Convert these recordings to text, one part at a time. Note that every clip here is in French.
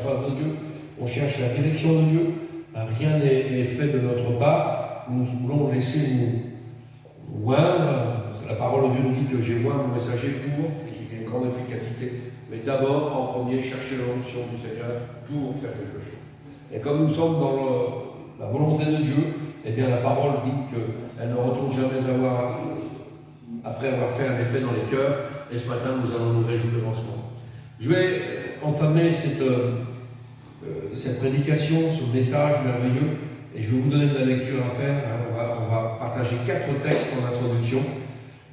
face de Dieu, on cherche la direction de Dieu. Rien n'est fait de notre part. Nous voulons laisser nous oindre. La parole de Dieu nous dit que j'ai oint mon messager pour, c'est qu'il y a une grande efficacité. Mais d'abord, en premier, chercher l'onction du Seigneur pour faire quelque chose. Et comme nous sommes dans la volonté de Dieu, eh bien la parole dit qu'elle ne retourne jamais après avoir fait un effet dans les cœurs. Et ce matin, nous allons nous réjouir en ce moment. Je vais entamer cette prédication, ce message merveilleux, et je vais vous donner de la lecture à faire. On va partager 4 textes en introduction.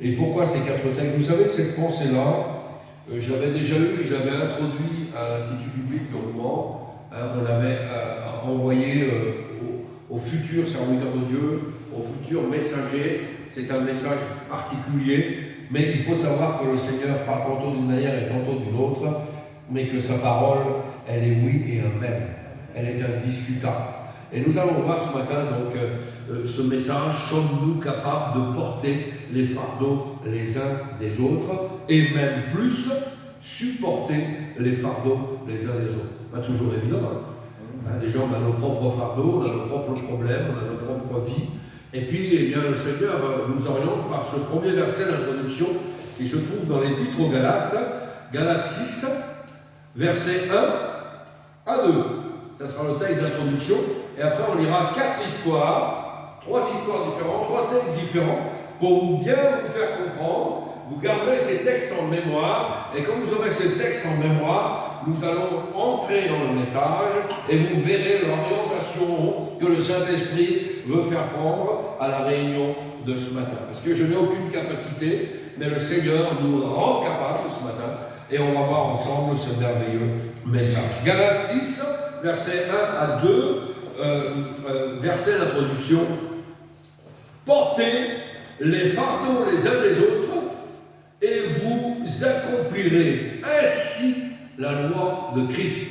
Et pourquoi ces 4 textes? Vous savez, cette pensée-là, je l'avais déjà eue et j'avais introduit à l'Institut biblique de Rouen. On l'avait envoyé aux futurs serviteurs de Dieu, aux futurs messagers. C'est un message particulier, mais il faut savoir que le Seigneur parle tantôt d'une manière et tantôt d'une autre, mais que sa parole, elle est oui et amen. Elle est indiscutable. Et nous allons voir ce matin donc ce message, sommes-nous capables de porter les fardeaux les uns des autres, et même plus, supporter les fardeaux les uns des autres. Pas toujours évident. Déjà, on a nos propres fardeaux, on a nos propres problèmes, on a nos propres vies. Et puis, eh bien, le Seigneur nous oriente par ce premier verset d'introduction qui se trouve dans l'Épître aux Galates, Galates 6, versets 1 à 2. Ça sera le texte d'introduction. Et après, on lira 4 histoires, 3 histoires différentes, 3 textes différents, pour bien vous faire comprendre. Vous garderez ces textes en mémoire, et quand vous aurez ces textes en mémoire, nous allons entrer dans le message, et vous verrez l'orientation que le Saint-Esprit veut faire prendre à la réunion de ce matin. Parce que je n'ai aucune capacité, mais le Seigneur nous rend capables ce matin, et on va voir ensemble ce merveilleux message. Galates 6, versets 1 à 2, verset d'introduction. Portez les fardeaux les uns des autres, et vous accomplirez ainsi la loi de Christ.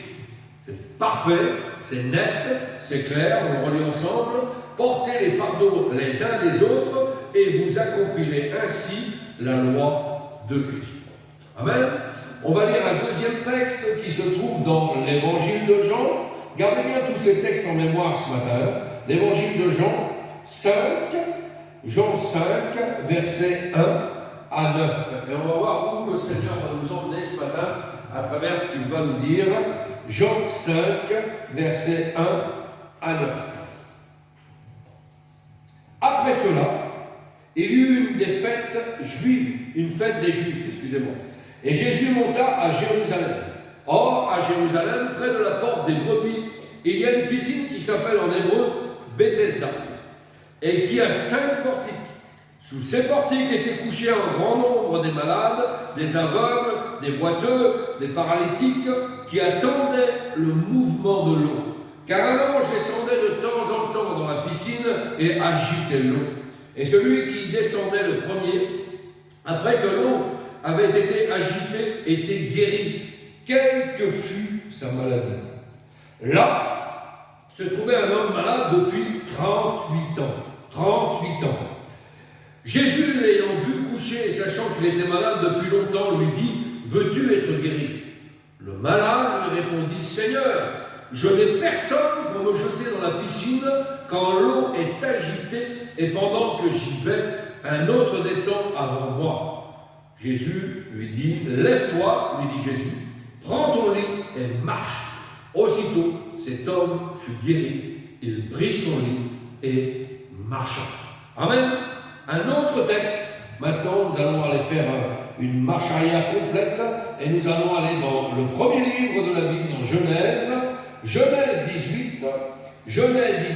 C'est parfait, c'est net, c'est clair, on le relit ensemble. Portez les fardeaux les uns des autres, et vous accomplirez ainsi la loi de Christ. Amen. On va lire un deuxième texte qui se trouve dans l'évangile de Jean. Gardez bien tous ces textes en mémoire ce matin. L'évangile de Jean 5, Jean 5, versets 1 à 9. Et on va voir où le Seigneur va nous emmener ce matin à travers ce qu'il va nous dire. Jean 5, versets 1 à 9. Après cela, il y eut une des fêtes juives, une fête des Juifs, excusez-moi. Et Jésus monta à Jérusalem. Or, à Jérusalem, près de la porte des brebis, il y a une piscine qui s'appelle en hébreu Bethesda, et qui a 5 portiques. Sous ces portiques étaient couchés un grand nombre des malades, des aveugles, des boiteux, des paralytiques, qui attendaient le mouvement de l'eau. Car un ange descendait de temps en temps dans la piscine et agitait l'eau. Et celui qui descendait le premier, après que l'eau avait été agitée, était guéri, quelle que fût sa maladie. Là se trouvait un homme malade depuis 38 ans. 38 ans. Jésus, l'ayant vu coucher et sachant qu'il était malade depuis longtemps, lui dit « Veux-tu être guéri ?» Le malade lui répondit « Seigneur, je n'ai personne pour me jeter dans la piscine quand l'eau est agitée et pendant que j'y vais, un autre descend avant moi. » Jésus lui dit « Lève-toi, lui dit Jésus, prends ton lit et marche. » Aussitôt, cet homme fut guéri, il prit son lit et marcha. Amen. Un autre texte. Maintenant, nous allons aller faire une marche arrière complète et nous allons aller dans le premier livre de la Bible, dans Genèse, Genèse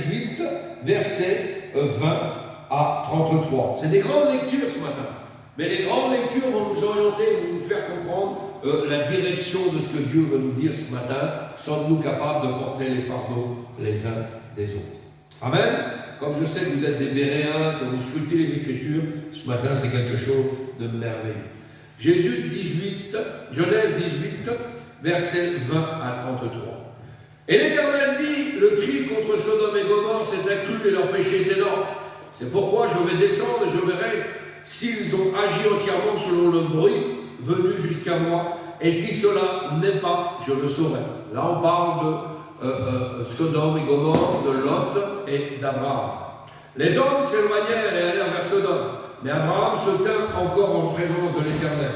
18, versets 20 à 33. C'est des grandes lectures ce matin. Mais les grandes lectures vont nous orienter, vont nous faire comprendre la direction de ce que Dieu veut nous dire ce matin. Sommes-nous capables de porter les fardeaux les uns des autres? Amen. Comme je sais que vous êtes des Béréens, que vous scrutez les Écritures, ce matin c'est quelque chose de merveilleux. Genèse 18, versets 20 à 33. Et l'Éternel dit, le cri contre Sodome et Gomorrhe s'est accru et leur péché est énorme. C'est pourquoi je vais descendre et je verrai s'ils ont agi entièrement selon le bruit venu jusqu'à moi, et si cela n'est pas, je le saurai. Là, on parle de Sodome et Gomorrhe, de Lot et d'Abraham. Les hommes s'éloignèrent et allèrent vers Sodome, mais Abraham se tint encore en présence de l'Éternel.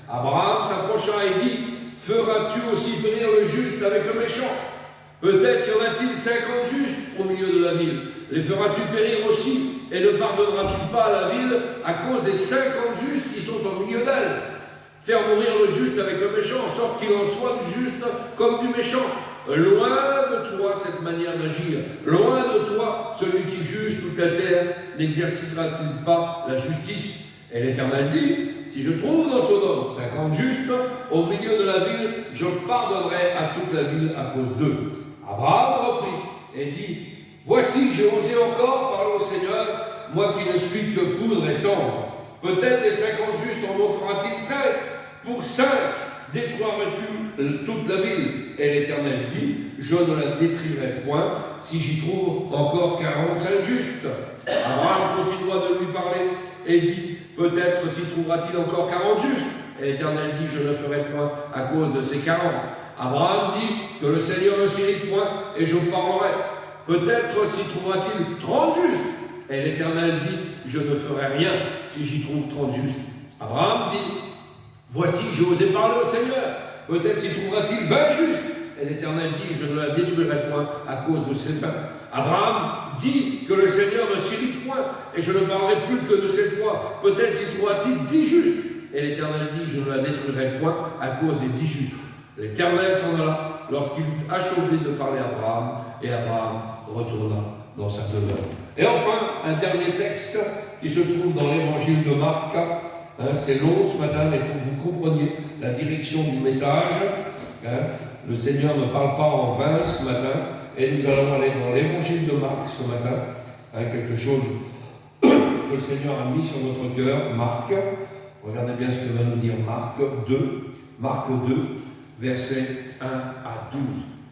Abraham s'approcha et dit, « Feras-tu aussi périr le juste avec le méchant? Peut-être y en a-t-il 50 justes au milieu de la ville. Les feras-tu périr aussi, et ne pardonneras-tu pas à la ville à cause des 50 justes qui sont au milieu d'elle? Faire mourir le juste avec le méchant, en sorte qu'il en soit du juste comme du méchant. Loin de toi cette manière d'agir. Loin de toi celui qui juge toute la terre. N'exercera-t-il pas la justice? » Et l'Éternel dit, « Si je trouve dans Sodome 50 justes au milieu de la ville, je pardonnerai à toute la ville à cause d'eux. » Abraham reprit et dit, « Voici, j'ai osé encore parler au Seigneur, moi qui ne suis que poudre et cendre. Peut-être les 50 justes en manquera-t-il 5? Pour 5, détruiras-tu toute la ville? » Et l'Éternel dit, « Je ne la détruirai point si j'y trouve encore 45 justes. » Abraham continua de lui parler et dit, « Peut-être s'y trouvera-t-il encore 40 justes. » Et l'Éternel dit, « Je ne ferai point à cause de ces 40. » Abraham dit, « Que le Seigneur ne s'irrite point et je parlerai. Peut-être s'y trouvera-t-il 30 justes. » Et l'Éternel dit, « Je ne ferai rien si j'y trouve 30 justes. » Abraham dit, « Voici, j'ai osé parler au Seigneur. Peut-être s'y trouvera-t-il 20 justes. » Et l'Éternel dit, « Je ne la détruirai point à cause de ces 20. » Abraham dit que le Seigneur ne s'irrite point, et je ne parlerai plus que de cette fois. Peut-être s'y trouvera-t-il 10 justes. Et l'Éternel dit, je ne la détruirai point à cause des 10 justes. L'Éternel s'en alla lorsqu'il eut achevé de parler à Abraham, et Abraham retourna dans sa demeure. Et enfin, un dernier texte qui se trouve dans l'évangile de Marc. C'est long ce matin, mais il faut que vous compreniez la direction du message. Le Seigneur ne parle pas en vain ce matin. Et nous allons aller dans l'évangile de Marc ce matin, quelque chose que le Seigneur a mis sur notre cœur. Marc, regardez bien ce que va nous dire Marc 2, versets 1 à 12.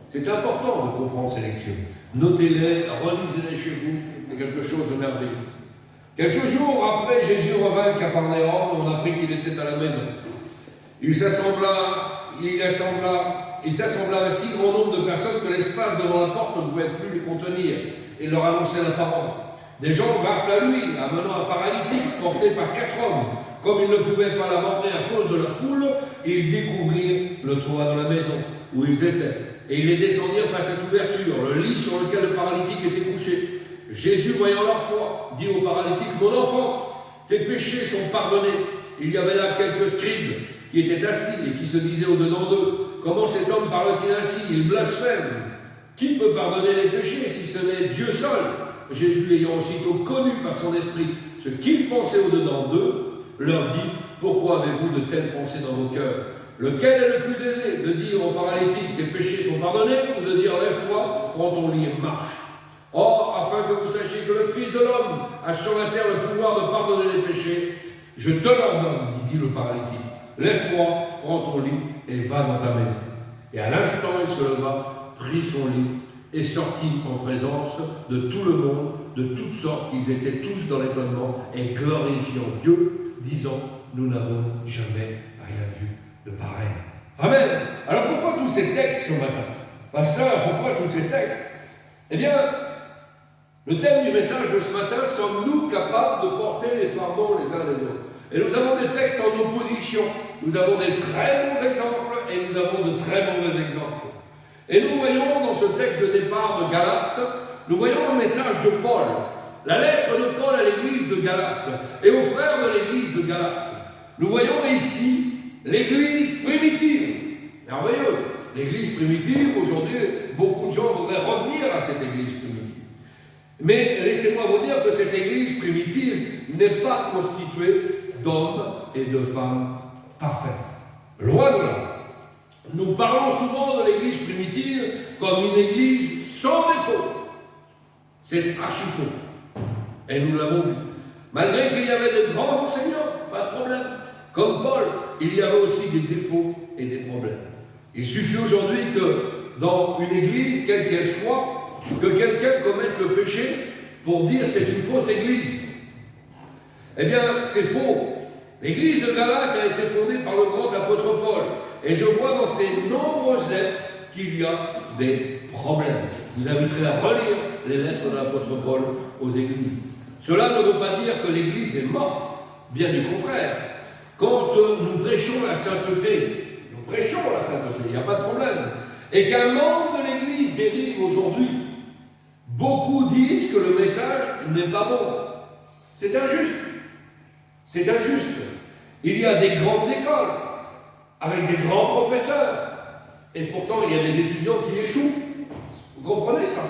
C'est important de comprendre ces lectures. Notez-les, relisez-les chez vous, c'est quelque chose de merveilleux. Quelques jours après, Jésus revint à Capernaum, on apprit qu'il était à la maison. Il s'assembla un si grand nombre de personnes que l'espace devant la porte ne pouvait plus les contenir. Et leur annonçait la parole. Des gens vinrent à lui, amenant un paralytique porté par 4 hommes. Comme ils ne pouvaient pas l'aborder à cause de la foule, ils découvrirent le toit de la maison où ils étaient. Et ils les descendirent par cette ouverture, le lit sur lequel le paralytique était couché. Jésus, voyant leur foi, dit au paralytique, « Mon enfant, tes péchés sont pardonnés. » Il y avait là quelques scribes qui étaient assis et qui se disaient au-dedans d'eux, « Comment cet homme parle-t-il ainsi? Il blasphème. Qui peut pardonner les péchés si ce n'est Dieu seul ?» Jésus, ayant aussitôt connu par son esprit ce qu'il pensait au-dedans d'eux, leur dit, « Pourquoi avez-vous de telles pensées dans vos cœurs? Lequel est le plus aisé, de dire au paralytique, tes péchés sont pardonnés, ou de dire, lève-toi, prends ton lit et marche? Or, afin que vous sachiez que le Fils de l'homme a sur la terre le pouvoir de pardonner les péchés, je te l'ordonne, dit le paralytique, lève-toi, prends ton lit et va dans ta maison. » Et à l'instant, il se leva, prit son lit et sortit en présence de tout le monde, de toutes sortes, qu'ils étaient tous dans l'étonnement et glorifiant Dieu, disant, nous n'avons jamais rien vu de pareil. Amen. Alors pourquoi tous ces textes ce matin? Pasteur, pourquoi tous ces textes? Eh bien, le thème du message de ce matin, sommes-nous capables de porter les fardeaux les uns les autres? Et nous avons des textes en opposition. Nous avons des très bons exemples et nous avons de très mauvais exemples. Et nous voyons dans ce texte de départ de Galates, nous voyons le message de Paul, la lettre de Paul à l'église de Galates et aux frères de l'église de Galates. Nous voyons ici l'église primitive. Merveilleux. L'église primitive, aujourd'hui, beaucoup de gens voudraient revenir à cette église primitive. Mais laissez-moi vous dire que cette église primitive n'est pas constituée d'hommes et de femmes parfaites. Loin de là. Nous parlons souvent de l'église primitive comme une église sans défaut. C'est archi faux. Et nous l'avons vu. Malgré qu'il y avait de grands enseignants, pas de problème. Comme Paul, il y avait aussi des défauts et des problèmes. Il suffit aujourd'hui que dans une église, quelle qu'elle soit, que quelqu'un commette le péché pour dire c'est une fausse église. Eh bien, c'est faux. L'église de Galates a été fondée par le grand apôtre Paul. Et je vois dans ces nombreuses lettres qu'il y a des problèmes. Je vous inviterai à relire les lettres de l'apôtre Paul aux églises. Cela ne veut pas dire que l'Église est morte, bien du contraire. Quand nous prêchons la sainteté, il n'y a pas de problème. Et qu'un membre de l'Église dérive aujourd'hui, beaucoup disent que le message n'est pas bon. C'est injuste. C'est injuste. Il y a des grandes écoles, avec des grands professeurs, et pourtant il y a des étudiants qui échouent. Vous comprenez ça,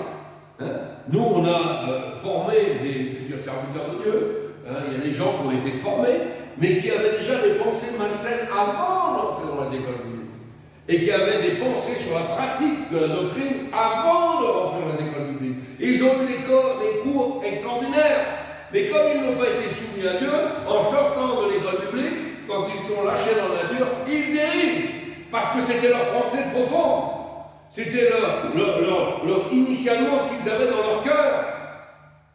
hein? Nous, on a formé des futurs serviteurs de Dieu. Il y a des gens qui ont été formés, mais qui avaient déjà des pensées malsaines avant d'entrer dans les écoles bibliques. Et qui avaient des pensées sur la pratique de la doctrine avant de rentrer dans les écoles bibliques. Et ils ont eu des cours extraordinaires. Mais comme ils n'ont pas été soumis à Dieu, en sortant de l'école biblique, quand ils sont lâchés dans la nature, ils dérivent. Parce que c'était leur pensée profonde. C'était initialement ce qu'ils avaient dans leur cœur.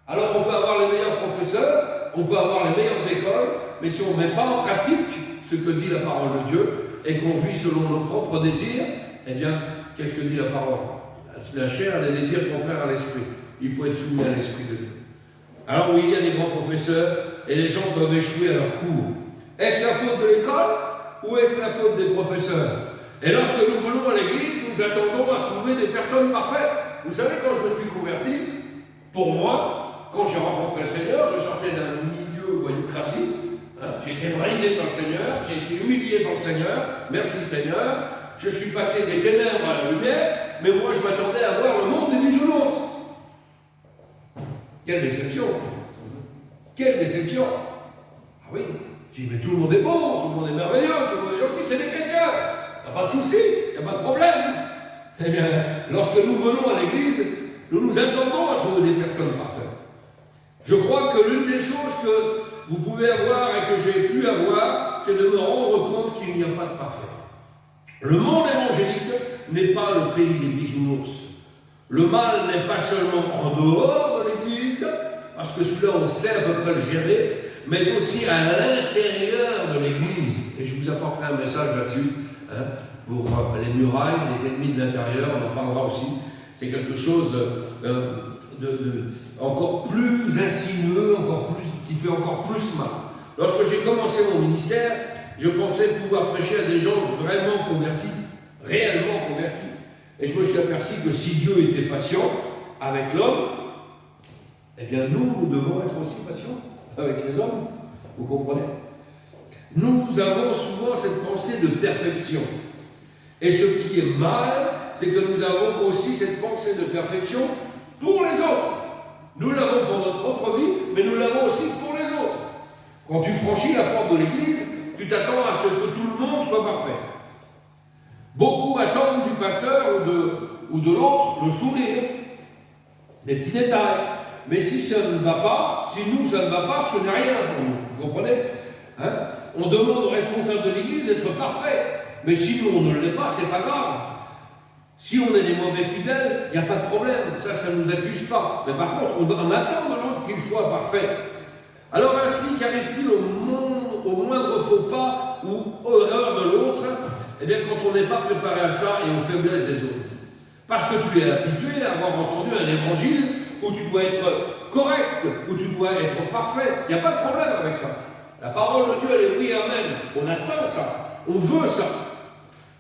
Alors on peut avoir les meilleurs professeurs, on peut avoir les meilleures écoles, mais si on ne met pas en pratique ce que dit la parole de Dieu, et qu'on vit selon nos propres désirs, eh bien, qu'est-ce que dit la parole? La chair a des désirs contraires à l'esprit. Il faut être soumis à l'esprit de Dieu. Alors oui, il y a des grands professeurs, et les gens peuvent échouer à leur cours. Est-ce la faute de l'école, ou est-ce la faute des professeurs? Et lorsque nous venons à l'église, nous attendons à trouver des personnes parfaites. Vous savez, quand je me suis converti, pour moi, quand j'ai rencontré le Seigneur, je sortais d'un milieu voyoucratie. J'ai été brisé par le Seigneur, j'ai été humilié par le Seigneur. Merci Seigneur. Je suis passé des ténèbres à la lumière, mais moi je m'attendais à voir le monde des bisounours. Quelle déception! Quelle déception! Ah oui, j'ai dit, mais tout le monde est beau, tout le monde est merveilleux, tout le monde est gentil, c'est des chrétiens. Il n'y a pas de souci, il n'y a pas de problème. Eh bien, lorsque nous venons à l'église, nous nous attendons à trouver des personnes parfaites. Je crois que l'une des choses que vous pouvez avoir et que j'ai pu avoir, c'est de me rendre compte qu'il n'y a pas de parfait. Le monde évangélique n'est pas le pays des bisounours. Le mal n'est pas seulement en dehors de l'église, parce que celui-là on sait à peu près le gérer, mais aussi à l'intérieur de l'église. Et je vous apporterai un message là-dessus, pour les murailles, les ennemis de l'intérieur, on en parlera aussi. C'est quelque chose encore plus insinueux, qui fait encore plus mal. Lorsque j'ai commencé mon ministère, je pensais pouvoir prêcher à des gens vraiment convertis, réellement convertis. Et je me suis aperçu que si Dieu était patient avec l'homme, eh bien nous devons être aussi patients avec les hommes. Vous comprenez? Nous avons souvent cette pensée de perfection. Et ce qui est mal, c'est que nous avons aussi cette pensée de perfection pour les autres. Nous l'avons pour notre propre vie, mais nous l'avons aussi pour les autres. Quand tu franchis la porte de l'église, tu t'attends à ce que tout le monde soit parfait. Beaucoup attendent du pasteur ou de l'autre le sourire, des petits détails. Mais si ça ne va pas, si nous ça ne va pas, ce n'est rien pour nous. Vous comprenez? On demande aux responsables de l'église d'être parfaits. Mais si nous on ne l'est pas, c'est pas grave. Si on est des mauvais fidèles, il n'y a pas de problème. Ça ne nous accuse pas. Mais par contre, on attend de l'autre qu'il soit parfait. Alors ainsi, qu'arrive-t-il au moindre faux pas ou erreur de l'autre? Eh bien, quand on n'est pas préparé à ça et aux faiblesses des autres. Parce que tu es habitué à avoir entendu un évangile où tu dois être correct, où tu dois être parfait. Il n'y a pas de problème avec ça. La parole de Dieu, elle est oui, amen. On attend ça. On veut ça.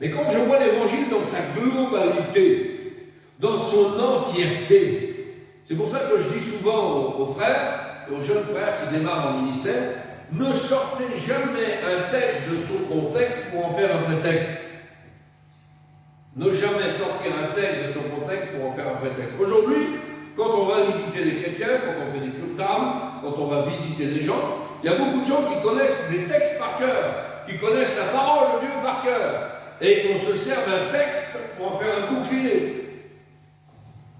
Mais quand je vois l'évangile dans sa globalité, dans son entièreté, c'est pour ça que je dis souvent aux frères, aux jeunes frères qui démarrent en ministère, ne sortez jamais un texte de son contexte pour en faire un prétexte. Ne jamais sortir un texte de son contexte pour en faire un prétexte. Aujourd'hui, quand on va visiter des chrétiens, quand on fait des cultes d'âme, quand on va visiter des gens, il y a beaucoup de gens qui connaissent des textes par cœur, qui connaissent la parole de Dieu par cœur. Et on se sert d'un texte pour en faire un bouclier.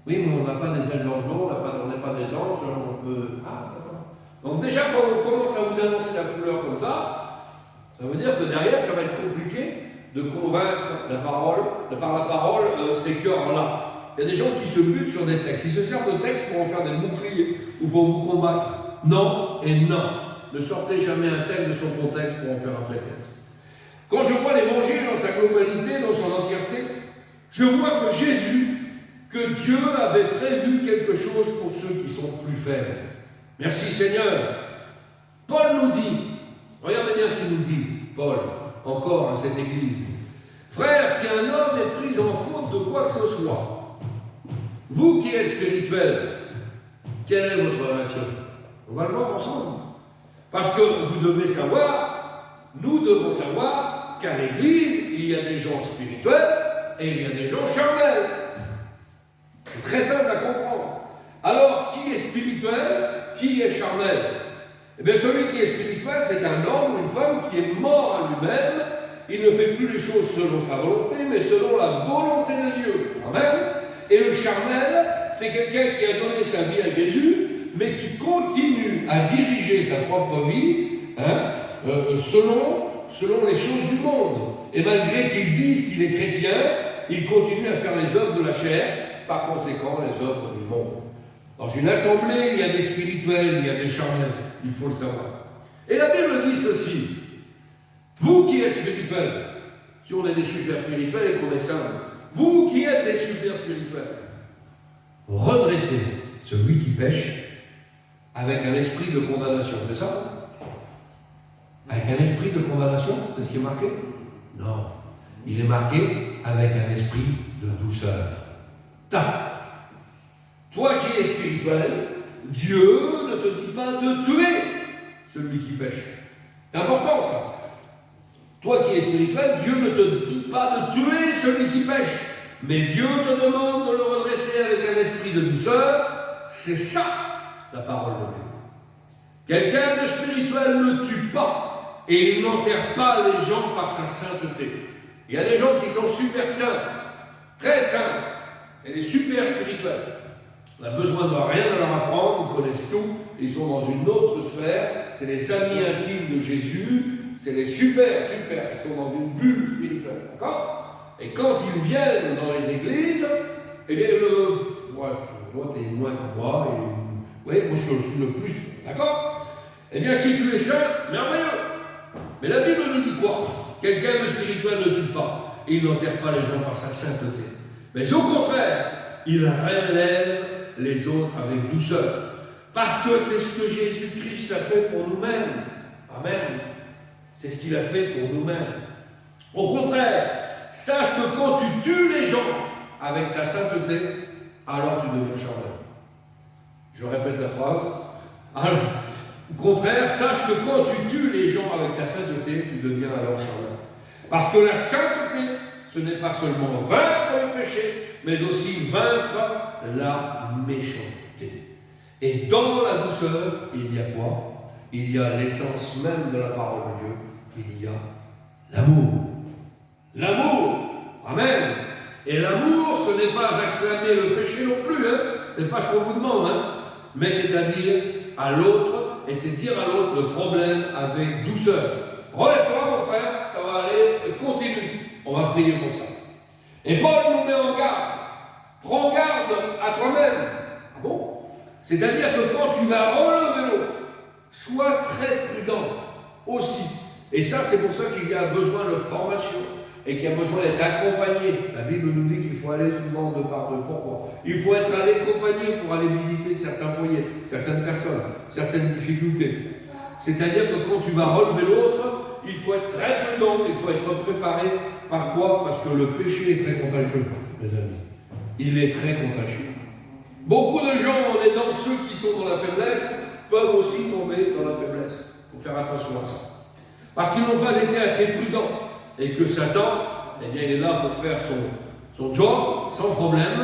Oui, mais on n'a pas des ailes dans le dos, on n'est pas des anges, on peut... Donc déjà, quand on commence à vous annoncer la couleur comme ça veut dire que derrière, ça va être compliqué de convaincre par la parole, ces cœurs-là. Il y a des gens qui se butent sur des textes, ils se servent de textes pour en faire des boucliers ou pour vous combattre. Non et non. Ne sortez jamais un texte de son contexte pour en faire un prétexte. Quand je vois l'évangile dans sa globalité, dans son entièreté, je vois que Jésus, que Dieu avait prévu quelque chose pour ceux qui sont plus faibles. Merci Seigneur. Paul nous dit, regardez bien ce qu'il nous dit, Paul, encore à cette église. Frère, si un homme est pris en faute de quoi que ce soit, vous qui êtes spirituels, quelle est votre réaction? On va le voir ensemble. Parce que vous devez savoir, nous devons savoir qu'à l'église, il y a des gens spirituels et il y a des gens charnels. C'est très simple à comprendre. Alors, qui est spirituel? Qui est charnel? Eh bien, celui qui est spirituel, c'est un homme ou une femme qui est mort à lui-même. Il ne fait plus les choses selon sa volonté, mais selon la volonté de Dieu. Amen. Et le charnel, c'est quelqu'un qui a donné sa vie à Jésus, mais qui continue à diriger sa propre vie selon les choses du monde. Et malgré qu'il dise qu'il est chrétien, il continue à faire les œuvres de la chair, par conséquent les œuvres du monde. Dans une assemblée, il y a des spirituels, il y a des charnels, il faut le savoir. Et la Bible dit ceci, vous qui êtes spirituels, si on est des super spirituels et qu'on est saints, vous qui êtes des super spirituels, redressez celui qui pêche avec un esprit de condamnation, c'est ça? Avec un esprit de condamnation, c'est ce qui est marqué? Non, il est marqué avec un esprit de douceur. Toi qui es spirituel, Dieu ne te dit pas de tuer celui qui pêche. C'est important ça. Toi qui es spirituel, Dieu ne te dit pas de tuer celui qui pêche. Mais Dieu te demande de le redresser avec un esprit de douceur. C'est ça la parole de Dieu. Quelqu'un de spirituel ne tue pas et il n'enterre pas les gens par sa sainteté. Il y a des gens qui sont super saints, très saints, et des super spirituels. On a besoin de rien à leur apprendre, ils connaissent tout, ils sont dans une autre sphère, c'est les amis intimes de Jésus, c'est les super, ils sont dans une bulle spirituelle, d'accord? Et quand ils viennent dans les églises, eh bien, toi t'es moins que moi, et moi je suis le plus, d'accord? Eh bien, si tu es saint, merveilleux. Mais la Bible nous dit quoi? Quelqu'un de spirituel ne tue pas, et il n'enterre pas les gens par sa sainteté. Mais au contraire, il relève les autres avec douceur. Parce que c'est ce que Jésus-Christ a fait pour nous-mêmes. Amen. C'est ce qu'il a fait pour nous-mêmes. Au contraire, sache que quand tu tues les gens avec ta sainteté, alors tu deviens charnel. Je répète la phrase. Alors, au contraire, sache que quand tu tues les gens avec ta sainteté, tu deviens alors charnel. Parce que la sainteté, ce n'est pas seulement vaincre le péché, mais aussi vaincre la méchanceté. Et dans la douceur, il y a quoi? Il y a l'essence même de la parole de Dieu. Il y a l'amour. L'amour. Amen. Et l'amour, ce n'est pas acclamer le péché non plus. Ce n'est pas ce qu'on vous demande. Mais c'est à dire à l'autre, et c'est dire à l'autre le problème avec douceur. Relève-toi mon frère, ça va aller, et continue. On va prier pour ça. Et Paul nous met en garde. Prends garde à toi-même. Ah bon? C'est-à-dire que quand tu vas relever l'autre, sois très prudent aussi. Et ça, c'est pour ça qu'il y a besoin de formation et qu'il y a besoin d'être accompagné. La Bible nous dit qu'il faut aller souvent de part de pourquoi. Il faut être accompagné pour aller visiter certains foyers, certaines personnes, certaines difficultés. C'est-à-dire que quand tu vas relever l'autre, il faut être très prudent, il faut être préparé. Par quoi? Parce que le péché est très contagieux, mes amis. Il est très contagieux. Beaucoup de gens, on est dans ceux qui sont dans la faiblesse, peuvent aussi tomber dans la faiblesse. Il faut faire attention à ça. Parce qu'ils n'ont pas été assez prudents. Et que Satan, eh bien, il est là pour faire son job, sans problème.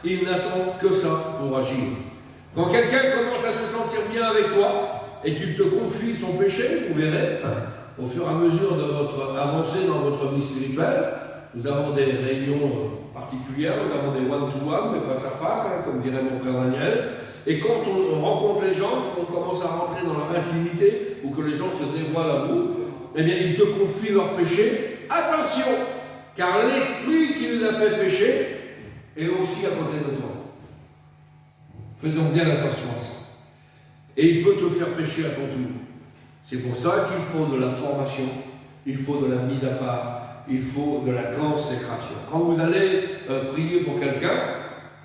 Il n'attend que ça pour agir. Quand quelqu'un commence à se sentir bien avec toi, et qu'il te confie son péché, vous verrez, au fur et à mesure de votre avancée dans votre vie spirituelle, nous avons des réunions particulières, nous avons des one-to-one, mais face à face, comme dirait mon frère Daniel. Et quand on rencontre les gens, qu'on commence à rentrer dans leur intimité, ou que les gens se dévoilent à vous, eh bien, ils te confient leur péché. Attention, car l'esprit qui l'a fait pécher est aussi à côté de toi. Faisons bien attention à ça. Et il peut te faire pécher à ton tour. C'est pour ça qu'il faut de la formation, il faut de la mise à part, il faut de la consécration. Quand vous allez prier pour quelqu'un,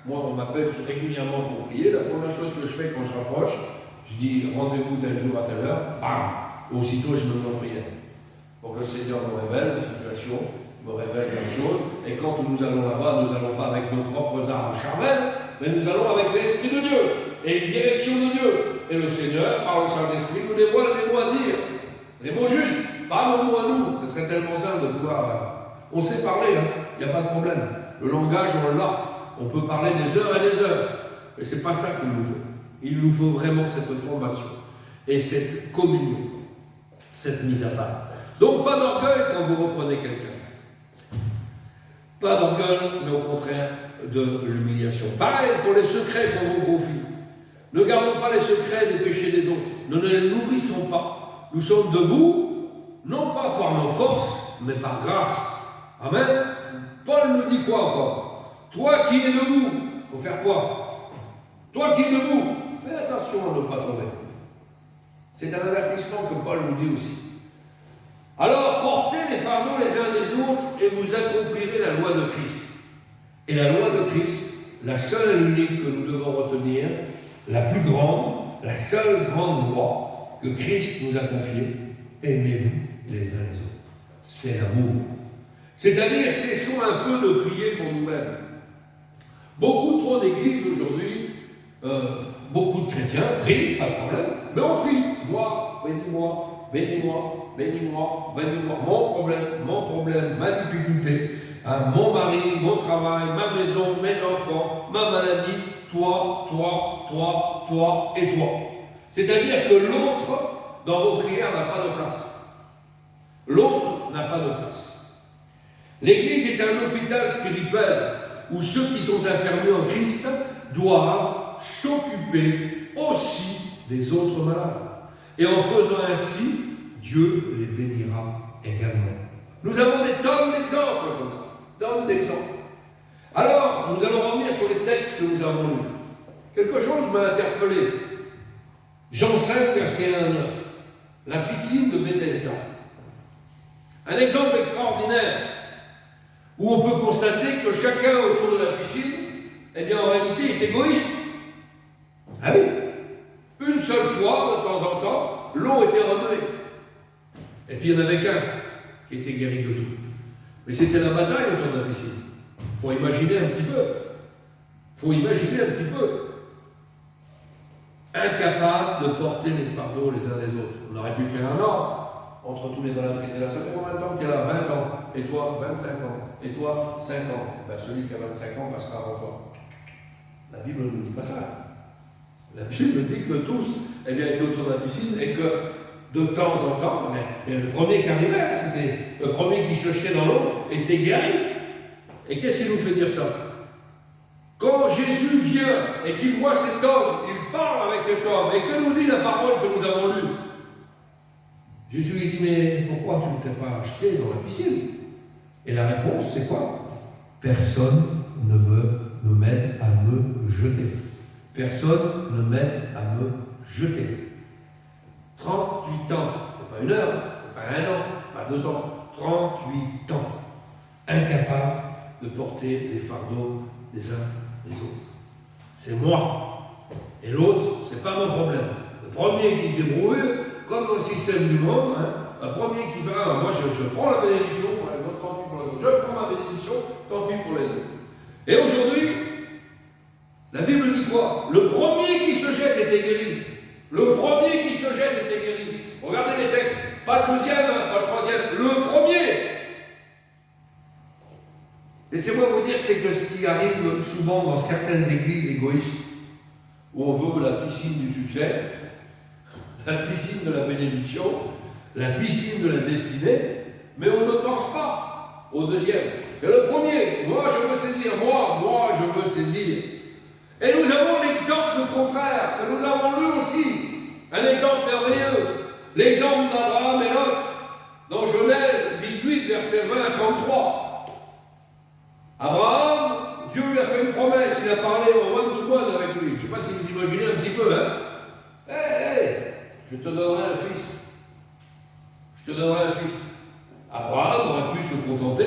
moi on m'appelle régulièrement pour prier, la première chose que je fais quand je rapproche, je dis rendez-vous tel jour à telle heure, bam, aussitôt je me mets en prière. Pour que le Seigneur me révèle la situation, me révèle la chose, et quand nous allons là-bas, nous n'allons pas avec nos propres armes charnelles, mais nous allons avec l'Esprit de Dieu, et une direction de Dieu. Et le Seigneur, par le Saint-Esprit, nous dévoile les mots à dire, les mots justes, pas nos mots à nous. Ce serait tellement simple de pouvoir... On sait parler, il n'y a pas de problème. Le langage, on l'a. On peut parler des heures et des heures. Mais ce n'est pas ça qu'il nous faut. Il nous faut vraiment cette formation et cette communion, cette mise à part. Donc, pas d'orgueil quand vous reprenez quelqu'un. Pas d'orgueil, mais au contraire de l'humiliation. Pareil pour les secrets qu'on vous confie. Ne gardons pas les secrets des péchés des autres. Ne les nourrissons pas. Nous sommes debout, non pas par nos forces, mais par grâce. Amen. Paul nous dit quoi encore? Toi qui es debout, il faut faire quoi? Toi qui es debout, fais attention à ne pas tomber. C'est un avertissement que Paul nous dit aussi. Alors, portez les fardeaux les uns des autres et vous accomplirez la loi de Christ. Et la loi de Christ, la seule et unique que nous devons retenir, la plus grande, la seule grande loi que Christ nous a confiée, aimez-vous les uns les autres. C'est l'amour. C'est-à-dire, cessons un peu de prier pour nous-mêmes. Beaucoup trop d'églises aujourd'hui, beaucoup de chrétiens prient, pas de problème, mais on prie. Moi, bénis-moi, bénis-moi, bénis-moi, bénis-moi. Mon problème, ma difficulté, mon mari, mon travail, ma maison, mes enfants, ma maladie, toi, toi, toi, toi et toi. C'est-à-dire que l'autre, dans vos prières, n'a pas de place. L'autre n'a pas de place. L'Église est un hôpital spirituel où ceux qui sont enfermés en Christ doivent s'occuper aussi des autres malades. Et en faisant ainsi, Dieu les bénira également. Nous avons des tonnes d'exemples comme ça. Tonnes d'exemples. Alors, nous allons revenir sur les textes que nous avons lus. Quelque chose m'a interpellé. Jean 5, verset 1 à 9. La piscine de Bethesda. Un exemple extraordinaire où on peut constater que chacun autour de la piscine, eh bien en réalité, est égoïste. Ah oui. Une seule fois, de temps en temps, l'eau était remuée. Et puis il n'y en avait qu'un qui était guéri de tout. Mais c'était la bataille autour de la piscine. Il faut imaginer un petit peu. Incapable de porter les fardeaux les uns les autres. On aurait pu faire un ordre entre tous les malades qui étaient là. Ça fait combien de temps qu'il est là? 20 ans. Et toi, 25 ans. Et toi, 5 ans. Ben, celui qui a 25 ans passera avant toi. La Bible ne nous dit pas ça. La Bible dit que tous étaient autour de la piscine et que de temps en temps, mais le premier qui arrivait, c'était le premier qui se jetait dans l'eau, était guéri. Et qu'est-ce qui nous fait dire ça? Quand Jésus vient et qu'il voit cet homme, il parle avec cet homme, et que nous dit la parole que nous avons lue? Jésus lui dit, mais pourquoi tu ne t'es pas jeté dans la piscine? Et la réponse, c'est quoi? Personne ne m'aide à me jeter. Personne ne m'aide à me jeter. 38 ans, c'est pas une heure, c'est pas un an, c'est pas 2 ans, 38 ans, incapable de porter les fardeaux des uns des autres. C'est moi. Et l'autre, c'est pas mon problème. Le premier qui se débrouille, comme dans le système du monde, le premier qui fait, moi je prends la bénédiction, les autres, tant pis pour les autres. Je prends ma bénédiction, tant pis pour les autres. Et aujourd'hui, la Bible dit quoi? Le premier qui se jette était guéri. Le premier qui se jette était guéri. Regardez les textes. Pas le deuxième, pas le troisième. Le premier. Laissez-moi vous dire, c'est que ce qui arrive souvent dans certaines églises égoïstes, où on veut la piscine du succès, la piscine de la bénédiction, la piscine de la destinée, mais on ne pense pas au deuxième. C'est le premier. Moi, je veux saisir. Moi, je veux saisir. Et nous avons l'exemple contraire, que nous avons lu aussi. Un exemple merveilleux. L'exemple d'Abraham et Lot, dans Genèse 18, verset 20 à 33. Abraham, Dieu lui a fait une promesse, il a parlé en one-to-one avec lui. Je ne sais pas si vous imaginez un petit peu, je te donnerai un fils. Abraham aurait pu se contenter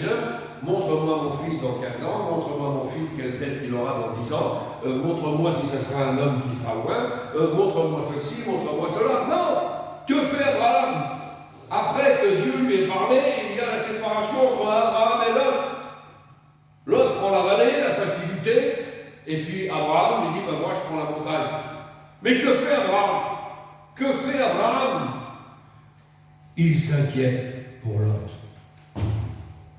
Seigneur, montre-moi mon fils dans 15 ans, montre-moi mon fils quelle tête il aura dans 10 ans, montre-moi si ce sera un homme qui sera loin, montre-moi ceci, montre-moi cela. Non! Que fait Abraham? Après que Dieu lui ait parlé, il y a la séparation entre Abraham et Lot. Lot prend la vallée, la facilité, et puis Abraham lui dit, ben moi je prends la montagne. Mais que fait Abraham? Que fait Abraham? Il s'inquiète pour Lot.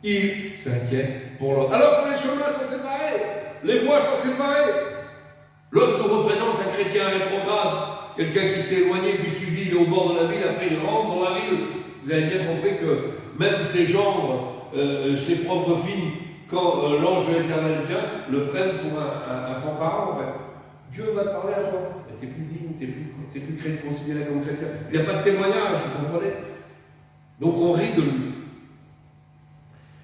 Il s'inquiète pour Lot. Alors que les chemins sont séparés, les voies sont séparées. Lot nous représente un chrétien rétrograde, quelqu'un qui s'est éloigné, puisqu'il dit il est au bord de la ville, après il rentre dans la ville. Vous avez bien compris que même ses gendres, ses propres filles, quand l'ange de l'Éternel vient, le prennent pour un fanfaron en fait. Dieu va te parler à toi. Tu n'es plus digne, tu n'es plus considéré comme chrétien. Il n'y a pas de témoignage, vous comprenez? Donc on rit de lui.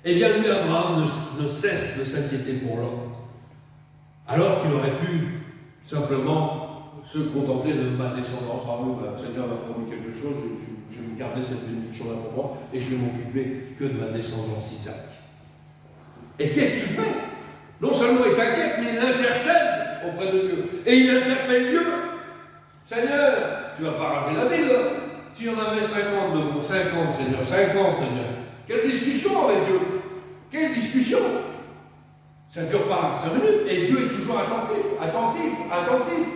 Eh bien, lui, Abraham ne cesse de s'inquiéter pour l'homme. Alors qu'il aurait pu simplement se contenter de ma descendance. Ah oui, le Seigneur m'a promis quelque chose, je vais me garder cette bénédiction-là pour moi, et je vais m'occuper que de ma descendance Isaac. Et qu'est-ce qu'il fait? Non seulement il s'inquiète, mais il intercède auprès de Dieu. Et il interpelle Dieu. Seigneur, tu vas pas raser la ville. Si on avait 50 de bon, 50, Seigneur, 50, Seigneur. Quelle discussion avec Dieu? Quelle discussion? Ça ne dure pas 5 minutes. Et Dieu est toujours attentif.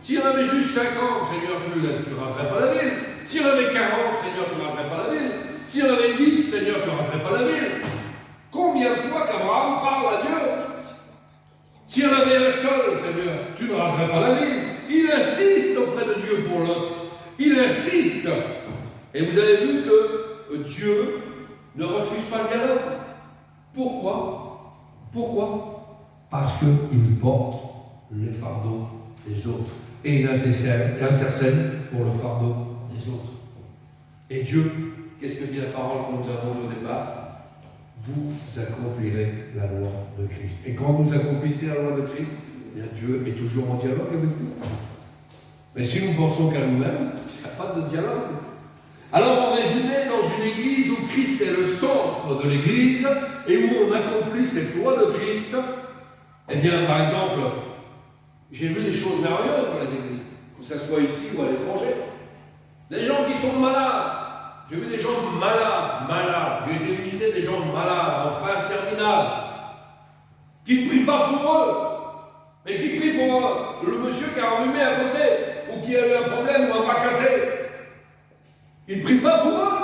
S'il y en avait juste 50, Seigneur, tu ne raserais pas la ville. S'il y en avait 40, Seigneur, tu ne raserais pas la ville. S'il y en avait 10, Seigneur, tu ne raserais pas la ville. Combien de fois qu'Abraham parle à Dieu? S'il y en avait un seul, Seigneur, tu ne raserais pas la ville. Il insiste auprès de Dieu pour l'autre. Il insiste. Et vous avez vu que Dieu ne refuse pas le dialogue. Pourquoi? Parce qu'il porte les fardeaux des autres. Et il intercède pour le fardeau des autres. Et Dieu, qu'est-ce que dit la parole que nous avons au départ? Vous accomplirez la loi de Christ. Et quand vous accomplissez la loi de Christ, eh bien Dieu est toujours en dialogue avec nous. Mais si nous pensons qu'à nous-mêmes, il n'y a pas de dialogue. Alors, en résumé, dans une église où Christ est le centre de l'église et où on accomplit cette loi de Christ, eh bien, par exemple, j'ai vu des choses merveilleuses dans les églises, que ce soit ici ou à l'étranger. Des gens qui sont malades. J'ai vu des gens malades. J'ai été visiter des gens malades, en phase terminale, qui ne prient pas pour eux, mais qui prient pour le monsieur qui a enrhumé à côté, ou qui a eu un problème ou un bras cassé. Ils ne prient pas pour eux.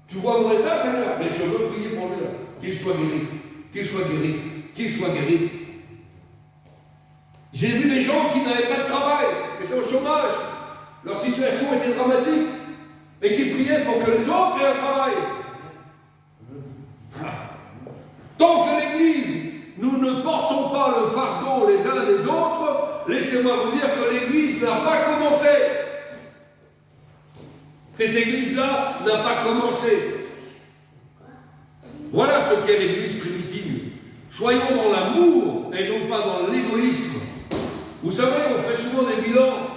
Tu vois mon état, Seigneur, mais je veux prier pour lui, qu'il soit guéri. J'ai vu des gens qui n'avaient pas de travail, qui étaient au chômage. Leur situation était dramatique. Et qui priaient pour que les autres aient un travail. Tant que l'Église, nous ne portons pas le fardeau les uns des autres, laissez-moi vous dire que l'Église n'a pas commencé. Cette Église-là n'a pas commencé. Voilà ce qu'est l'Église primitive. Soyons dans l'amour et non pas dans l'égoïsme. Vous savez, on fait souvent des bilans.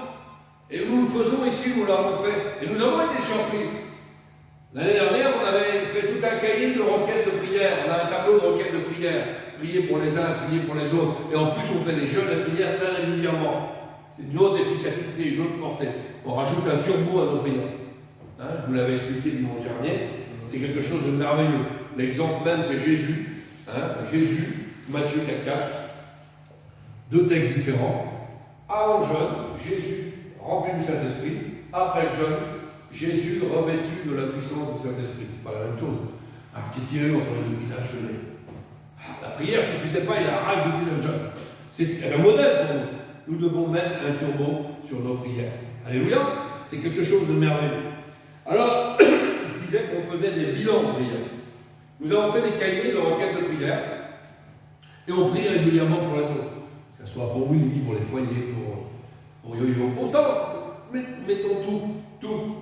Et nous le faisons ici, nous l'avons fait. Et nous avons été surpris. L'année dernière, on avait fait tout un cahier de requêtes de prière. On a un tableau de requêtes de prière. Prier pour les uns, prier pour les autres. Et en plus, on fait des jeûnes de prière très régulièrement. C'est une autre efficacité, une autre portée. On rajoute un turbo à nos prières. Je vous l'avais expliqué dimanche dernier. C'est quelque chose de merveilleux. L'exemple même, c'est Jésus. Jésus, Matthieu 4,4. 2 textes différents. Avant le jeûne, Jésus rempli du Saint-Esprit. Après le jeûne, Jésus revêtu de la puissance du Saint-Esprit. C'est pas la même chose. Qu'est-ce qu'il y a eu entre les deux? Il a jeûné. La prière ne suffisait pas, il a rajouté le jeûne. C'est un modèle pour nous. Nous devons mettre un turbo sur nos prières. Alléluia. C'est quelque chose de merveilleux. Alors, je disais qu'on faisait des bilans de prière. Nous avons fait des cahiers de requêtes de prière et on prie régulièrement pour les autres. Que ce soit pour Willy, pour les foyers, pour Yo-Yo. Pourtant, mettons tout.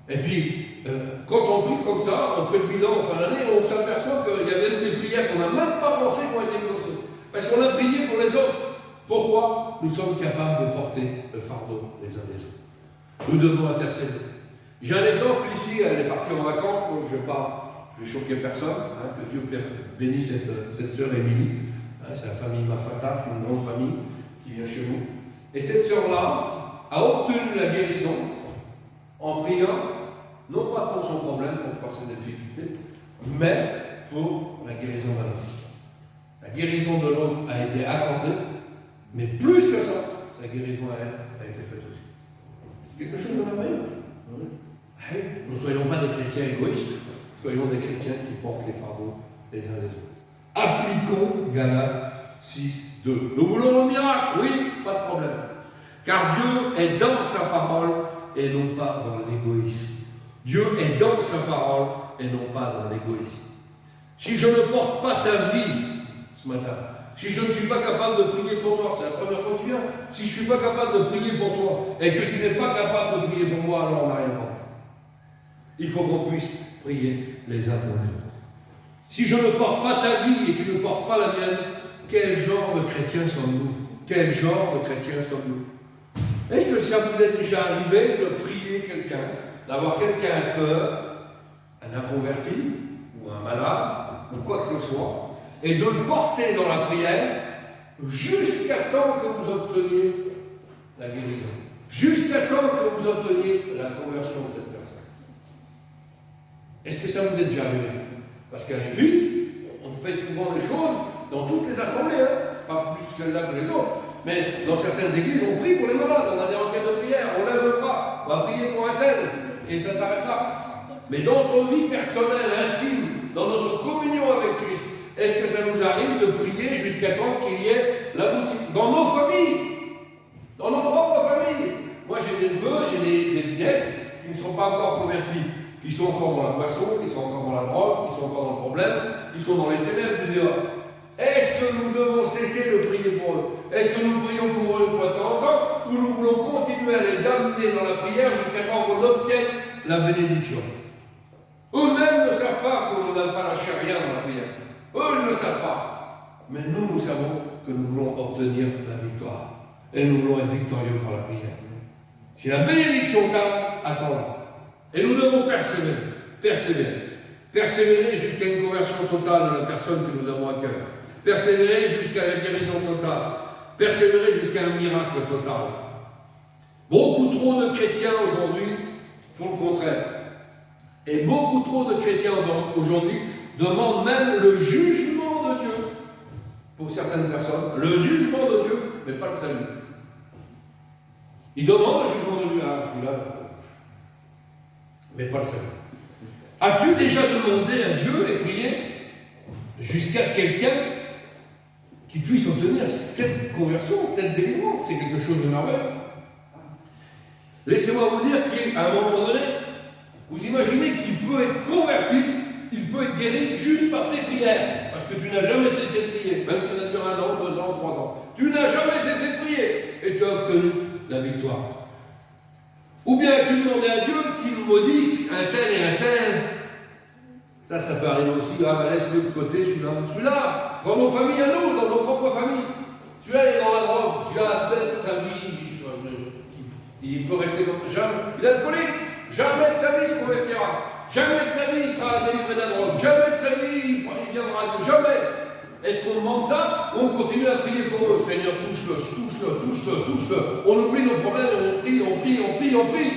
Et puis, quand on prie comme ça, on fait le bilan en fin d'année et on s'aperçoit qu'il y a même des prières qu'on n'a même pas pensé qui ont été exaucées. Parce qu'on a prié pour les autres. Pourquoi? Nous sommes capables de porter le fardeau les uns des autres. Nous devons intercéder. J'ai un exemple ici, elle est partie en vacances, donc je ne vais pas je vais choquer personne, que Dieu bénisse cette sœur Émilie. C'est la famille Mafata, une grande famille qui vient chez nous. Et cette sœur-là a obtenu la guérison en priant, non pas pour son problème, pour passer des difficultés, mais pour la guérison d'un autre. La guérison de l'autre a été accordée, mais plus que ça, sa guérison à elle a été faite aussi. Quelque chose de merveilleux. Ne soyons pas des chrétiens égoïstes, soyons des chrétiens qui portent les fardeaux les uns des autres. Appliquons Galates 6, 2. Nous voulons le miracle, oui, pas de problème. Car Dieu est dans sa parole et non pas dans l'égoïsme. Dieu est dans sa parole et non pas dans l'égoïsme. Si je ne porte pas ta vie ce matin, si je ne suis pas capable de prier pour toi, c'est la première fois que tu viens, si je ne suis pas capable de prier pour toi et que tu n'es pas capable de prier pour moi, alors on n'a rien compris. Il faut qu'on puisse prier les uns pour les autres. Si je ne porte pas ta vie et tu ne portes pas la mienne, quel genre de chrétiens sommes-nous? Quel genre de chrétiens sommes-nous? Est-ce que ça vous est déjà arrivé de prier quelqu'un, d'avoir quelqu'un à cœur, un inconverti, ou un malade, ou quoi que ce soit, et de le porter dans la prière jusqu'à temps que vous obteniez la guérison, jusqu'à temps que vous obteniez la conversion de cette personne? Est-ce que ça vous est déjà arrivé? Parce qu'à l'église, on fait souvent des choses dans toutes les assemblées, pas plus celles-là que les autres, mais dans certaines églises, on prie pour les malades, on a des requêtes de prière, on lève le bras, on va prier pour un tel, et ça s'arrête là. Mais dans notre vie personnelle, intime, dans notre communion avec Christ, est-ce que ça nous arrive de prier jusqu'à temps qu'il y ait la boutique? Dans nos familles, dans nos propres familles. Moi, j'ai des neveux, j'ai des nièces qui ne sont pas encore convertis, qui sont encore dans la boisson, qui sont encore dans la drogue, qui sont encore dans le problème, qui sont dans les ténèbres du dehors. Est-ce que nous devons cesser de prier pour eux? Est-ce que nous prions pour eux une fois de temps en temps, ou nous voulons continuer à les amener dans la prière jusqu'à temps qu'on obtienne la bénédiction? Eux-mêmes ne savent pas qu'on n'a pas lâché rien dans la prière. Eux ne le savent pas. Mais nous savons que nous voulons obtenir la victoire. Et nous voulons être victorieux par la prière. Si la bénédiction tarde, attends-la. Et nous devons persévérer. Persévérer jusqu'à une conversion totale de la personne que nous avons à cœur. Persévérer jusqu'à la guérison totale. Persévérer jusqu'à un miracle total. Beaucoup trop de chrétiens aujourd'hui font le contraire. Et beaucoup trop de chrétiens aujourd'hui demandent même le jugement de Dieu pour certaines personnes. Le jugement de Dieu, mais pas le salut. Ils demandent le jugement de Dieu. Ah, celui-là, mais pas le salut. As-tu déjà demandé à Dieu et prié jusqu'à quelqu'un qui puisse obtenir cette conversion, cette délivrance? C'est quelque chose de merveilleux. Laissez-moi vous dire qu'à un moment donné, vous imaginez qu'il peut être converti, il peut être guéri juste par tes prières, parce que tu n'as jamais cessé de prier, même si ça dure 1 an, 2 ans, 3 ans. Tu n'as jamais cessé de prier et tu as obtenu la victoire. Ou bien as-tu demandé à Dieu qu'il maudisse un tel et un tel? Ça peut arriver aussi. Ah, ben laisse-le de côté, celui-là, dans nos familles à nous, dans nos propres familles. Celui-là, il est dans la drogue, jamais de sa vie, il peut rester comme jamais. Il est alcoolique, jamais de sa vie il se convertira. Jamais de sa vie il sera délivré de la drogue. Jamais de sa vie il viendra à Dieu. Jamais. Est-ce qu'on demande ça ou on continue à prier pour eux? Seigneur, touche-le. On oublie nos problèmes et on prie.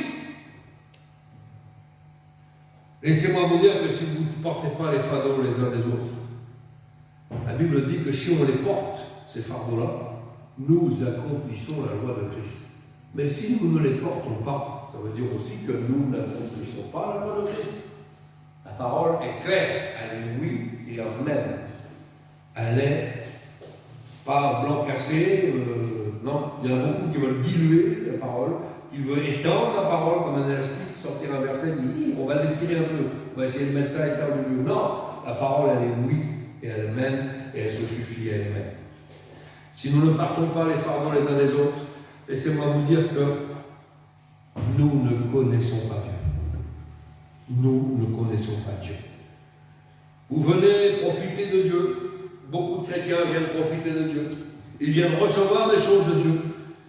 Laissez-moi vous dire que si vous ne portez pas les fardeaux les uns des autres, la Bible dit que si on les porte, ces fardeaux-là, nous accomplissons la loi de Christ. Mais si nous ne les portons pas, ça veut dire aussi que nous n'accomplissons pas la loi de Christ. La parole est claire, elle est oui et amen. Elle est pas blanc cassé, non, il y en a beaucoup qui veulent diluer la parole, qui veulent étendre la parole comme un élastique, sortir un verset, dire on va l'étirer un peu, on va essayer de mettre ça et ça au milieu. Non, la parole elle est oui et elle mène et elle se suffit à elle-même. Si nous ne partons pas les fardeaux les uns des autres, laissez-moi vous dire que nous ne connaissons pas Dieu. Nous ne connaissons pas Dieu. Vous venez profiter de Dieu. Beaucoup de chrétiens viennent profiter de Dieu. Ils viennent recevoir des choses de Dieu.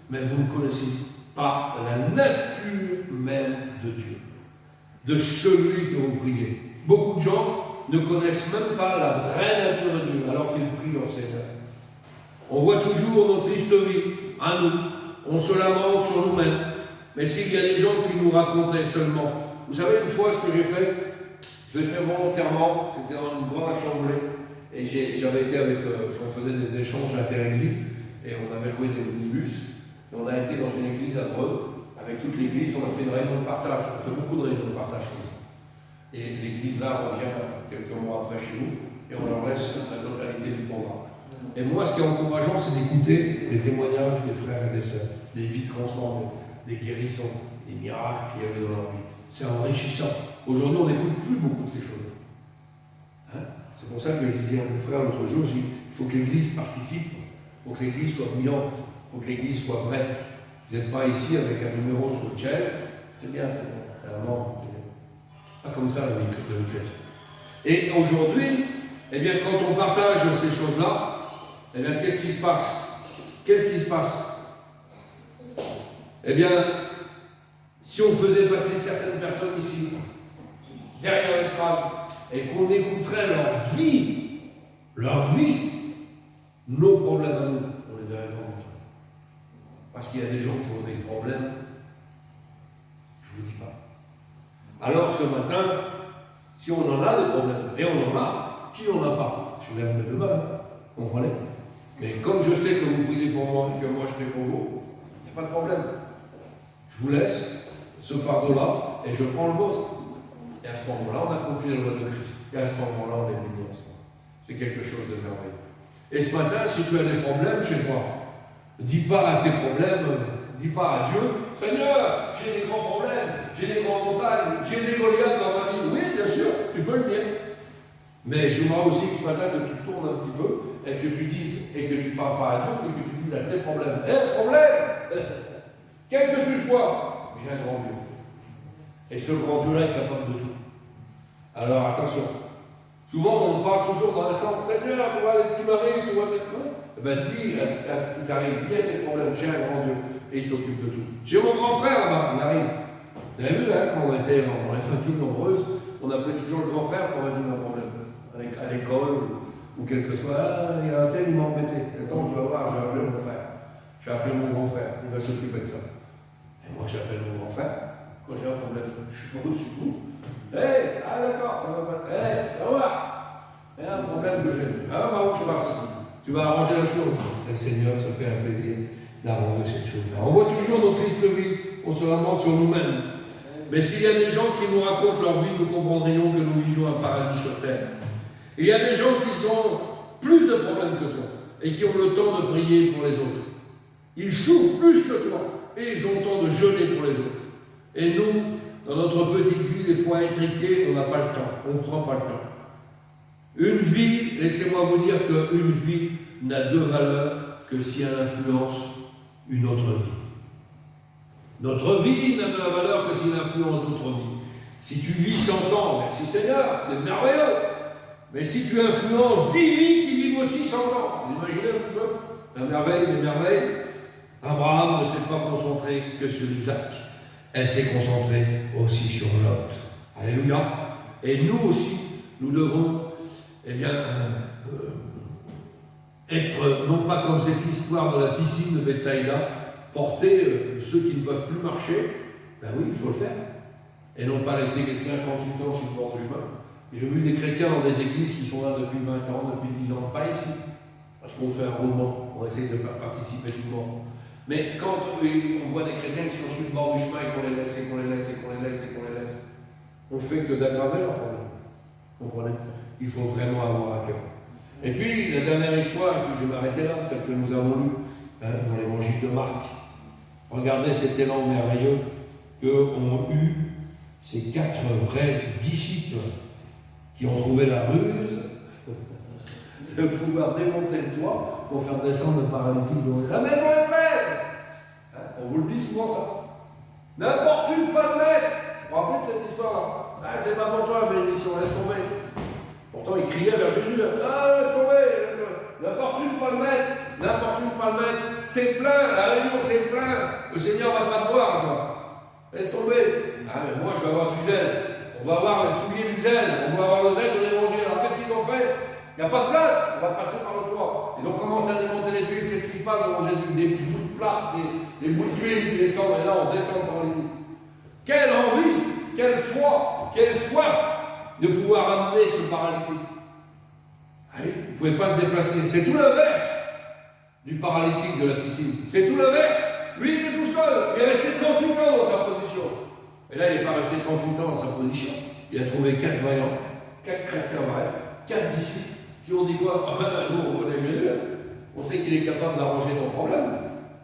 Mais vous ne connaissez pas la nature même de Dieu. De celui que vous priez. Beaucoup de gens ne connaissent même pas la vraie nature de Dieu, alors qu'ils prient leur Seigneur. On voit toujours nos tristes vies, à nous. On se lamente sur nous-mêmes. Mais s'il y a des gens qui nous racontaient seulement, vous savez, une fois, ce que j'ai fait, je l'ai fait volontairement, c'était dans une grande assemblée, et j'avais été avec, parce qu'on faisait des échanges inter-églises, et on avait loué des minibus, et on a été dans une église à Dreux, avec toute l'église, on a fait une réunion de partage, on fait beaucoup de réunions de partage. Et l'église là revient quelques mois après chez nous, et on leur laisse la totalité du programme. Et moi, ce qui est encourageant, c'est d'écouter les témoignages des frères et des sœurs, des vies transformées, des guérisons, des miracles qu'il y avait dans leur vie. C'est enrichissant. Aujourd'hui, on n'écoute plus beaucoup de ces choses. Hein? C'est pour ça que je disais à mon frère l'autre jour, je dis, il faut que l'Église participe, il faut que l'Église soit brillante, il faut que l'Église soit vraie. Vous n'êtes pas ici avec un numéro sur le chair, c'est bien, vraiment, c'est pas comme ça la vie chrétienne. Et aujourd'hui, eh bien, quand on partage ces choses-là, eh bien, qu'est-ce qui se passe? Qu'est-ce qui se passe? Eh bien, si on faisait passer certaines personnes ici, derrière l'estrade, et qu'on écouterait leur vie, nos problèmes à nous, on les verrait pas comme ça. Parce qu'il y a des gens qui ont des problèmes, je ne vous dis pas. Alors ce matin, si on en a des problèmes, et on en a, qui n'en a pas? Je lève mes deux mains, vous comprenez? Mais comme je sais que vous priez pour moi et que moi je prie pour vous, il n'y a pas de problème. Je vous laisse ce fardeau-là et je prends le vôtre. Et à ce moment-là, on accomplit la loi de Christ. Et à ce moment-là, on est bénis ensemble. C'est quelque chose de merveilleux. Et ce matin, si tu as des problèmes chez toi, dis pas à tes problèmes, dis pas à Dieu, Seigneur, j'ai des grands problèmes, j'ai des grandes montagnes, j'ai des Goliaths dans ma vie. Oui, bien sûr, tu peux le dire. Mais je voudrais aussi que ce matin, que tu tournes un petit peu et que tu dises, et que tu ne parles pas à Dieu, mais que tu dises à tes problèmes. Hé, problème quel que tu sois, j'ai un grand Dieu. Et ce grand Dieu-là est capable de tout. Alors attention. Souvent, on parle toujours dans le sens, Seigneur, tu vois ce qui m'arrive, tu vois cette chose. Eh bien, dis à ce qui t'arrive, dis à tes problèmes, j'ai un grand Dieu, et il s'occupe de tout. J'ai mon grand frère là-bas, il arrive. Vous avez vu, hein, quand on était dans les familles nombreuses, on appelait toujours le grand frère pour résoudre un problème. À l'école, ou quel que soit, il y a un tel, il m'a embêté. Attends, tu vas voir, j'ai appelé mon frère. J'ai appelé mon grand frère, il va s'occuper de ça. Et moi, j'appelle mon grand frère. Quand j'ai un problème, je suis pas au-dessus de vous. Hé, ah d'accord, ça va pas. Hé, ça va. Il y a un problème que j'ai. Ah, bah où je passe? Tu vas arranger la chose. Le Seigneur se fait un plaisir d'arranger cette chose-là. On voit toujours nos tristes vies, on se lamente sur nous-mêmes. Mais s'il y a des gens qui nous racontent leur vie, nous comprendrions que nous vivions un paradis sur terre. Il y a des gens qui ont plus de problèmes que toi et qui ont le temps de prier pour les autres. Ils souffrent plus que toi et ils ont le temps de jeûner pour les autres. Et nous, dans notre petite vie, des fois étriquée, on n'a pas le temps, on ne prend pas le temps. Une vie, laissez-moi vous dire qu'une vie n'a de valeur que si elle influence une autre vie. Notre vie n'a de la valeur que s'il influence d'autres vies. Si tu vis 100 ans, merci Seigneur, c'est merveilleux. Mais si tu influences 10 vies qui vivent aussi 100 ans, vous imaginez un petit peu la merveille des merveilles. Abraham ne s'est pas concentré que sur Isaac. Elle s'est concentrée aussi sur Lot. Alléluia. Et nous aussi, nous devons être, non pas comme cette histoire de la piscine de Bethsaïda, porter ceux qui ne peuvent plus marcher. Ben oui, il faut le faire. Et non pas laisser quelqu'un tranquillement sur le bord du chemin. J'ai vu des chrétiens dans des églises qui sont là depuis 20 ans, depuis 10 ans, pas ici. Parce qu'on fait un roulement, on essaie de participer tout le monde. Mais quand on voit des chrétiens qui sont sur le bord du chemin et qu'on les laisse, et qu'on les laisse, et qu'on les laisse, et qu'on les laisse, on fait que d'aggraver leur problème. Vous comprenez? Il faut vraiment avoir à cœur. Et puis, la dernière histoire, et puis je vais m'arrêter là, celle que nous avons lue dans l'évangile de Marc. Regardez cet élan merveilleux qu'ont eu ces 4 vrais disciples qui ont trouvé la ruse de pouvoir démonter le toit pour faire descendre le paralytique dans la maison est pleine. On vous le dit souvent ça. N'importe une pas de mètre. Vous vous rappelez de cette histoire-là? Ah, c'est pas pour toi, bénédiction, laisse tomber. Pourtant, il criait vers Jésus. Ah, laisse tomber. N'importe une pas de mètre. N'importe une pas de mètre. C'est plein. La réunion, c'est plein. Le Seigneur va pas te voir, toi. Laisse tomber. Ah, mais moi, je vais avoir du zèle. On va avoir le soulier du zèle. On va avoir le zèle de l'évangile. Il n'y a pas de place, on va passer par le toit. Ils ont commencé à démonter les tuiles, qu'est-ce qui se passe devant Jésus? Des bouts de plats, des bouts de tuiles qui descendent, et là on descend par les tuiles. Quelle envie, quelle foi, quelle soif de pouvoir amener ce paralytique. Vous ne pouvez pas se déplacer. C'est tout l'inverse du paralytique de la piscine. C'est tout l'inverse. Lui, il était tout seul. Il est resté 38 ans dans sa position. Et là, il n'est pas resté 38 ans dans sa position. Il a trouvé 4 vaillants, 4 chrétiens vrais, 4 disciples qui ont dit quoi? Ah ben, nous, on connaît Jésus. On sait qu'il est capable d'arranger ton problème.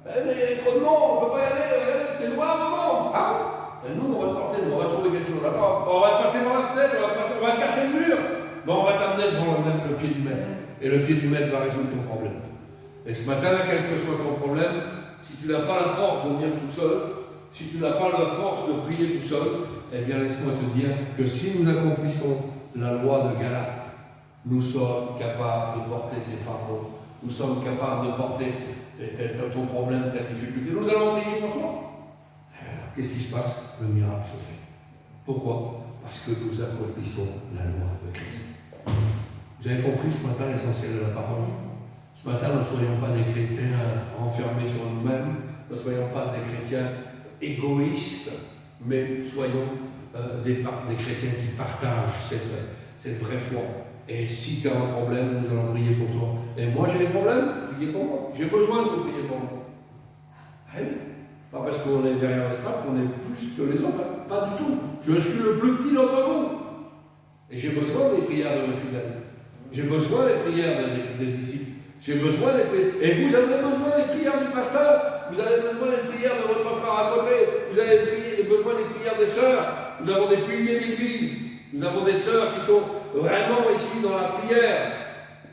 Mais il y a trop de monde, on ne peut pas y aller. C'est loin, maman. Ah bon? Et nous, on va te porter, on va trouver quelque chose. Attends, on va passer par la fenêtre, on va casser le mur. Bon, on va t'amener devant le pied du maître. Et le pied du maître va résoudre ton problème. Et ce matin, quel que soit ton problème, si tu n'as pas la force de venir tout seul, si tu n'as pas la force de prier tout seul, eh bien laisse-moi te dire que si nous accomplissons la loi de Galate, nous sommes capables de porter tes fardeaux, nous sommes capables de porter ton problème, ta difficulté. Nous allons prier pour toi. Alors, qu'est-ce qui se passe? Le miracle se fait. Pourquoi? Parce que nous accomplissons la loi de Christ. Vous avez compris ce matin l'essentiel de la parole? Ce matin, ne soyons pas des chrétiens enfermés sur nous-mêmes, ne soyons pas des chrétiens égoïstes, mais soyons des chrétiens qui partagent cette vraie foi. Et si tu as un problème, nous allons prier pour toi. Et moi j'ai des problèmes, priez pour moi. J'ai besoin de prier pour moi. Ah oui. Pas parce qu'on est derrière un strap qu'on est plus que les autres. Hein. Pas du tout. Je suis le plus petit d'entre vous. Et j'ai besoin des prières de mes fidèles. J'ai besoin des prières des disciples. J'ai besoin des prières. Et vous avez besoin des prières du pasteur. Vous avez besoin des prières de votre frère à côté. Vous avez besoin des prières des sœurs. Nous avons des piliers d'église. Nous avons des sœurs qui sont vraiment ici dans la prière.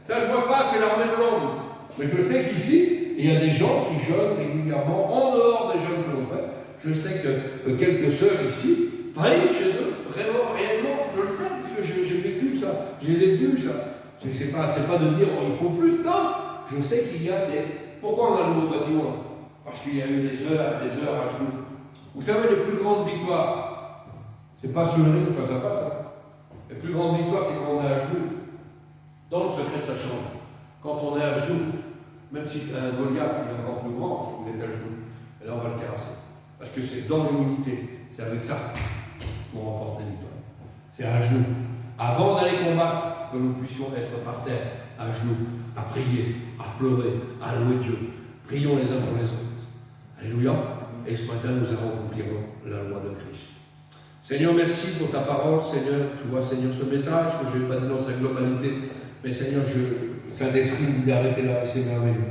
Ça, je ne vois pas, c'est l'armée de l'ombre. Mais je sais qu'ici, il y a des gens qui jeûnent régulièrement, en dehors des jeûnes que l'on fait. Je sais que quelques sœurs ici prient chez eux, vraiment, réellement, je le sais, parce que j'ai vécu ça, je les ai vus ça. C'est pas de dire oh, il faut plus, non. Je sais qu'il y a des. Pourquoi on a le nouveau bâtiment? Parce qu'il y a eu des heures à genoux. Vous savez, les plus grandes victoires, c'est pas sur le ring face à face. Hein. Les plus grandes victoires, c'est quand on est à genoux. Dans le secret de sa chambre. Quand on est à genoux, même si un Goliath est encore plus grand, si vous êtes à genoux, et là on va le terrasser. Parce que c'est dans l'humilité, c'est avec ça qu'on remporte les victoires. C'est à genoux. Avant d'aller combattre, que nous puissions être par terre, à genoux, à prier, à pleurer, à louer Dieu. Prions les uns pour les autres. Alléluia. Et ce matin, nous accomplirons la loi de Christ. Seigneur, merci pour ta parole. Seigneur, tu vois, Seigneur, ce message que je n'ai pas dit dans sa globalité. Mais Seigneur, Saint-Esprit, il est arrêté là, c'est merveilleux.